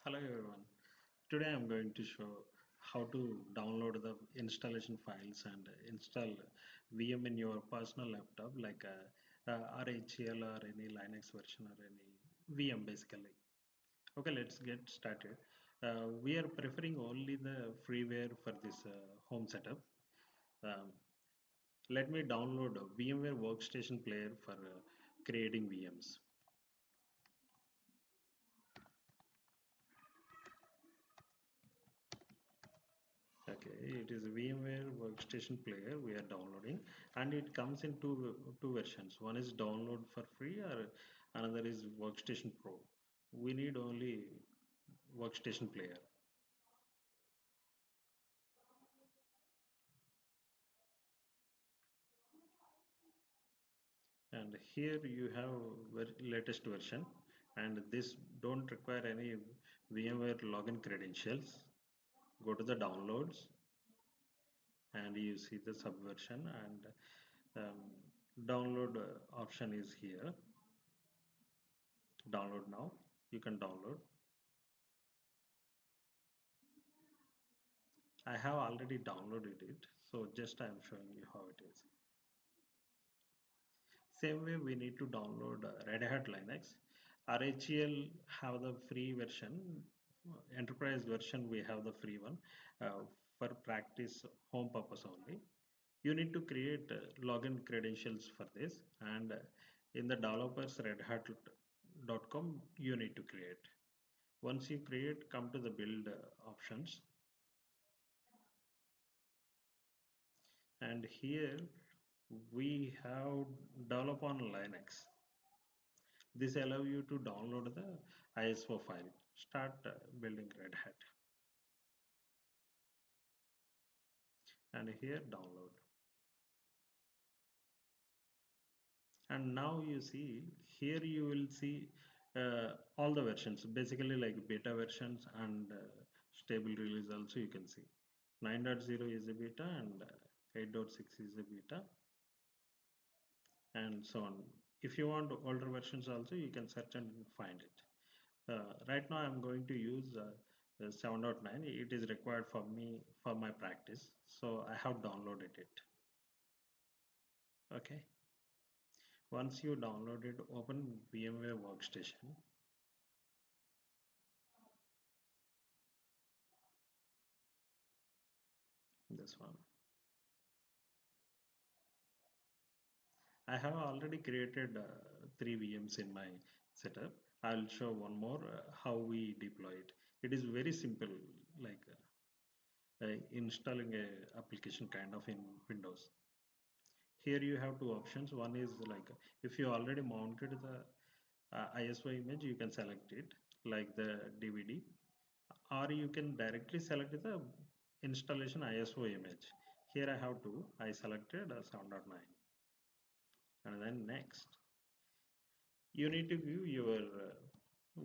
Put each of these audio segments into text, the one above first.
Hello everyone. Today I'm going to show how to download the installation files and install VM in your personal laptop like RHEL or any Linux version or any VM basically. Okay, let's get started. We are preferring only the freeware for this home setup. Um, Let me download a VMware workstation player for creating VMs. Okay, it is a VMware workstation player we are downloading, and it comes in two versions. One is download for free, or another is workstation pro. We need only workstation player, and here you have latest version, and this don't require any VMware login credentials. Go to the downloads, and you see the subversion, and download option is here. Download now. You can download. I have already downloaded it, so just I am showing you how it is. Same way we need to download Red Hat Linux. RHEL have the free version, enterprise version we have the free one for practice home purpose only. You need to create login credentials for this, and in the developers redhat.com you need to create. Once you create, come to the build options, and here we have develop on Linux. This allow you to download the ISO file. Start building Red Hat, and here download. And now you see here you will see all the versions, basically like beta versions and stable release also you can see. 9.0 is a beta and 8.6 is a beta, and so on. If you want older versions also, you can search and find it. Right now, I'm going to use 7.9. It is required for me for my practice, so I have downloaded it. Okay. Once you download it, open VMware Workstation. This one. I have already created three VMs in my setup. I'll show one more how we deploy it. It is very simple, like installing a application kind of in Windows. Here you have two options. One is like if you already mounted the ISO image, you can select it like the DVD, or you can directly select the installation ISO image. Here I have two. I selected 7.9, and then next. You need to give your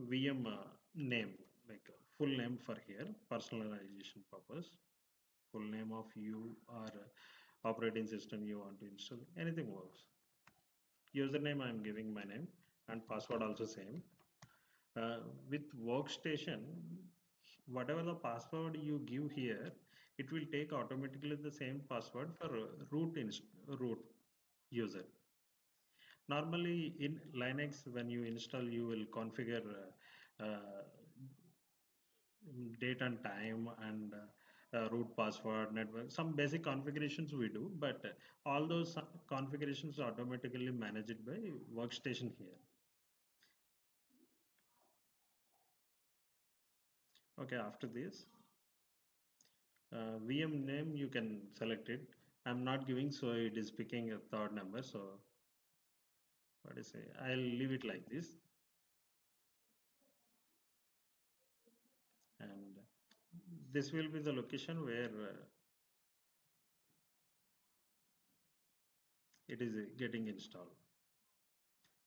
VM name, like full name for here, personalization purpose, full name of you or operating system you want to install, anything works. Username I'm giving my name, and password also same. With workstation, whatever the password you give here, it will take automatically the same password for root user. Normally in Linux, when you install, you will configure date and time and root password network, some basic configurations we do, but all those configurations are automatically managed by workstation here. Okay, after this VM name you can select it. I'm not giving, so it is picking a third number, so what do you say, I'll leave it like this. And this will be the location where it is getting installed.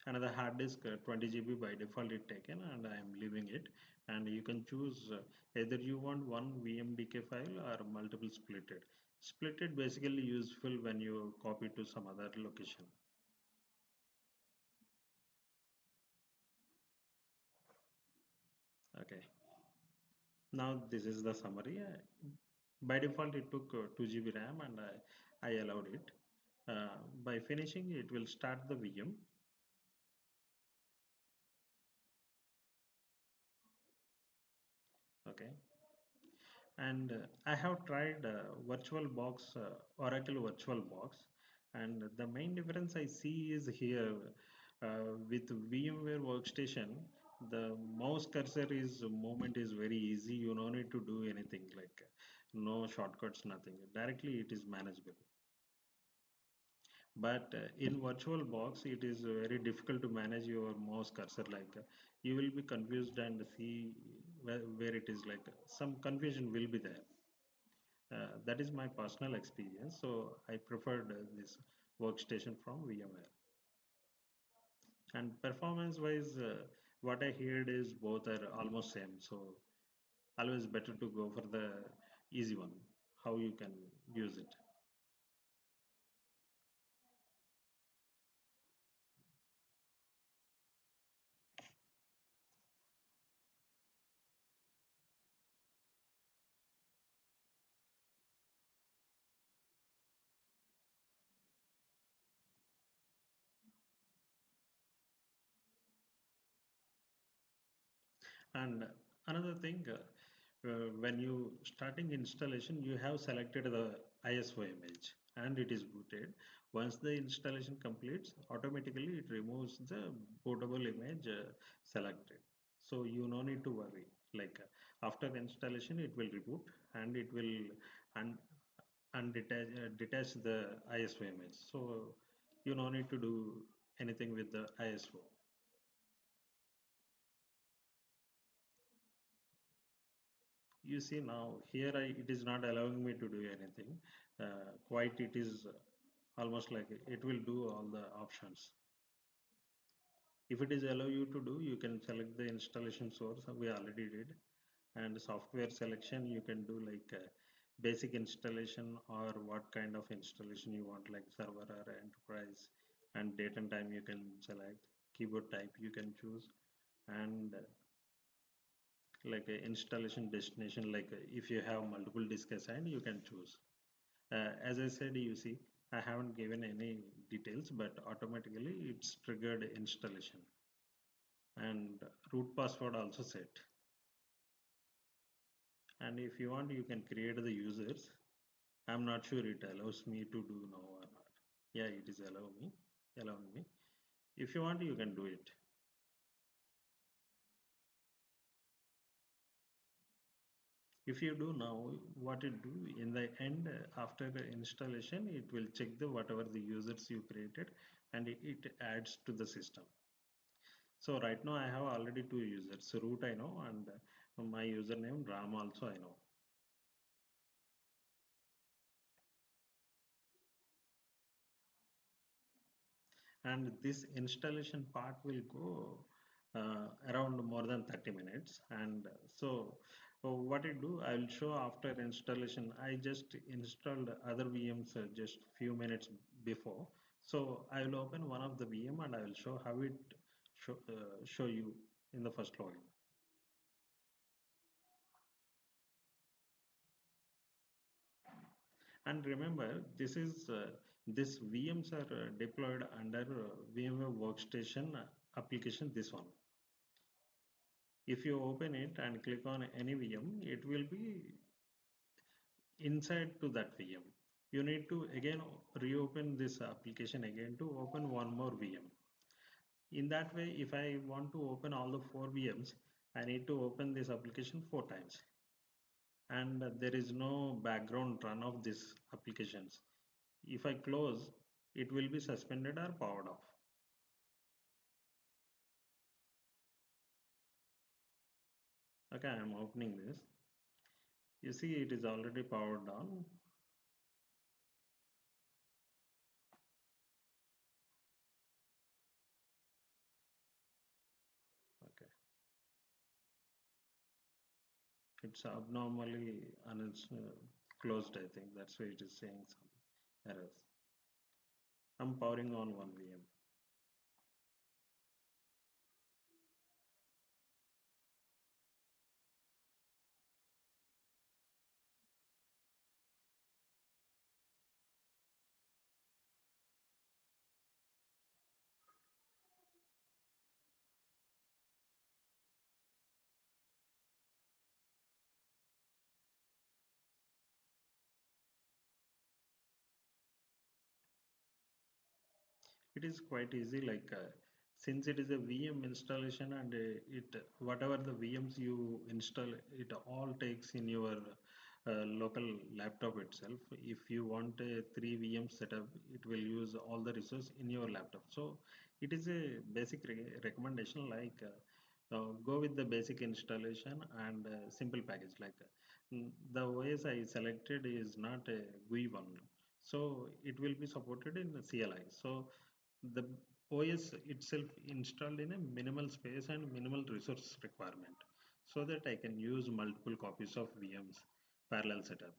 Another hard disk 20 GB by default it taken, and I am leaving it. And you can choose either you want one vmdk file or multiple splitted. Splitted basically useful when you copy to some other location. Okay, Now this is the summary. By default, it took 2 GB RAM, and I allowed it. By finishing, it will start the VM. Okay, and I have tried VirtualBox, Oracle VirtualBox, and the main difference I see is here with VMware Workstation. The mouse cursor is movement is very easy. You don't need to do anything like no shortcuts, nothing. Directly, it is manageable. But in VirtualBox, it is very difficult to manage your mouse cursor. Like you will be confused and see where it is. Like some confusion will be there. That is my personal experience. So I preferred this workstation from VMware. And performance-wise, what I heard is both are almost same. So always better to go for the easy one. How you can use it. And another thing, when you starting installation, you have selected the ISO image and it is booted. Once the installation completes, automatically it removes the bootable image selected. So you no need to worry. Like after installation, it will reboot and it will un detach the ISO image. So you no need to do anything with the ISO. You see now here it is not allowing me to do anything. Quite it is almost like it will do all the options. If it is allow you to do, you can select the installation source. We already did, and software selection you can do like basic installation or what kind of installation you want, like server or enterprise, and date and time you can select. Keyboard type you can choose, and like a installation destination, like if you have multiple disk assigned, you can choose. As I said, you see, I haven't given any details, but automatically it's triggered installation, and root password also set. And if you want, you can create the users. I'm not sure it allows me to do now or not. Yeah, it is allowing me. If you want, you can do it. If you do now, what it do in the end, after the installation, it will check the whatever the users you created, and it adds to the system. So right now I have already two users. So root I know, and my username Ram also I know. And this installation part will go around more than 30 minutes. And so what I do, I will show after installation. I just installed other VMs just few minutes before. So I will open one of the VM and I will show how it show you in the first login. And remember, this VMs are deployed under VMware Workstation application. This one. If you open it and click on any VM, it will be inside to that VM. You need to again reopen this application again to open one more VM. In that way, if I want to open all the four VMs, I need to open this application four times. And there is no background run of these applications. If I close, it will be suspended or powered off. Okay, I am opening this. You see, it is already powered on. Okay, it's abnormally closed. I think that's why it is saying some errors. I'm powering on one VM. It is quite easy, like since it is a VM installation and it whatever the VMs you install, it all takes in your local laptop itself. If you want a three VM setup, it will use all the resource in your laptop. So it is a basic recommendation, like go with the basic installation and simple package. Like the OS I selected is not a GUI one, so it will be supported in CLI. So the OS itself installed in a minimal space and minimal resource requirement, so that I can use multiple copies of VMs parallel setup.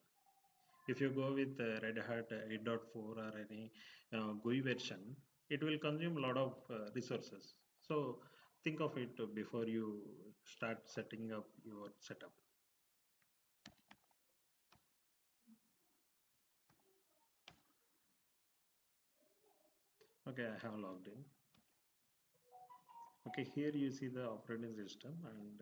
If you go with Red Hat 8.4 or any GUI version, it will consume a lot of resources. So think of it before you start setting up your setup. Okay, I have logged in. Okay, here you see the operating system, and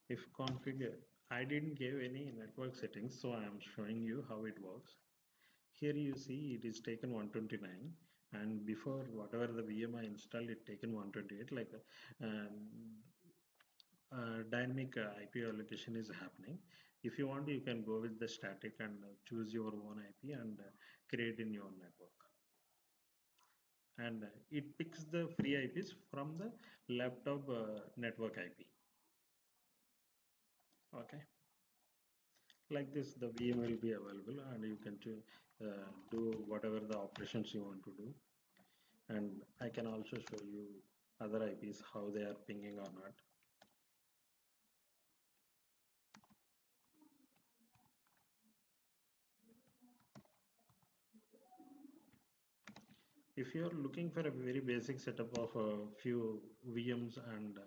if configure, I didn't give any network settings, so I am showing you how it works. Here you see it is taken 129, and before whatever the VMI installed, it taken 128. Like um, dynamic IP allocation is happening. If you want, you can go with the static and choose your own IP and create in your network. And it picks the free IPs from the laptop network IP. Okay. Like this, the VM will be available, and you can do whatever the operations you want to do. And I can also show you other IPs, how they are pinging or not. If you are looking for a very basic setup of a few VMs and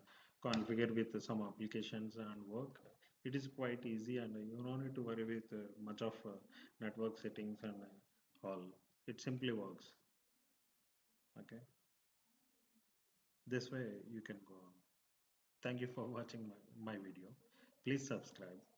configure with some applications and work, it is quite easy, and you don't need to worry with much of network settings and all. It simply works. Okay, this way you can go on. Thank you for watching my video. Please subscribe.